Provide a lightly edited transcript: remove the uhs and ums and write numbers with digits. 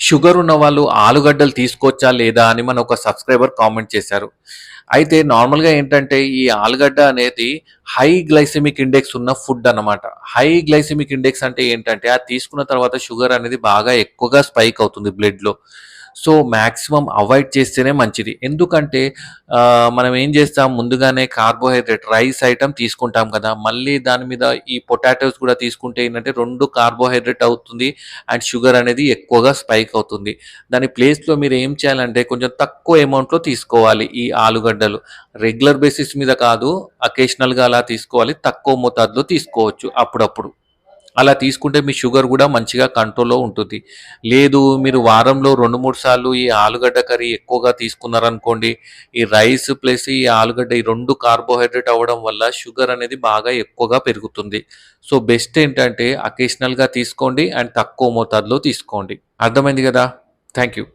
Sugar ఉన్నవాళ్ళు ఆలుగడ్డలు తీసుకోవచ్చా లేదా అని మన ఒక సబ్స్క్రైబర్ కామెంట్ చేశారు. అయితే నార్మల్‌గా ఏంటంటే ఈ ఆలుగడ్డ అనేది హై గ్లైసెమిక్ ఇండెక్స్ ఉన్న ఫుడ్ అన్నమాట. హై గ్లైసెమిక్ ఇండెక్స్ అంటే ఏంటంటే అది తీసుకున్న తర్వాత షుగర్ అనేది బాగా ఎక్కువగా స్పైక్ అవుతుంది బ్లడ్‌లో. సో, మాక్సిమం అవాయిడ్ చేస్తేనే మంచిది. ఎందుకంటే మనం ఏం చేస్తాం ముందుగానే కార్బోహైడ్రేట్ రైస్ ఐటెమ్ తీసుకుంటాం కదా! మళ్ళీ దాని మీద ఈ పొటాటోస్ కూడా తీసుకుంటే ఏంటంటే 2 కార్బోహైడ్రేట్ అవుతుంది. అండ్ షుగర్ అనేది ఎక్కువగా స్పైక్ అవుతుంది. దాని ప్లేస్‌లో మీరు ఏం చేయాలంటే కొంచెం తక్కువ అమౌంట్‌లో తీసుకోవాలి ఈ ఆలుగడ్డలు. రెగ్యులర్ బేసిస్ మీద కాదు, అకేషనల్‌గా అలా తీసుకోవాలి. తక్కువ మోతాదులో తీసుకోవచ్చు అప్పుడప్పుడు. అలా తీసుకుంటే మీ షుగర్ గూడా మంచిగా కంట్రోల్‌లో ఉంటుంది. లేదు మీరు వారంలో 2, 3 సార్లు ఈ ఆలుగడ్డ కర్రీ ఎక్కువగా తీసుకున్నారనుకోండి, ఈ రైస్ ప్లస్ ఈ ఆలుగడ్డ ఈ 2 కార్బోహైడ్రేట్ అవ్వడం వల్ల షుగర్ అనేది బాగా ఎక్కువగా పెరుగుతుంది. సో, బెస్ట్ ఏంటంటే అకేషనల్‌గా తీసుకోండి అండ్ తక్కువ మోతాదులో తీసుకోండి. అర్థమైంది గదా! Thank you.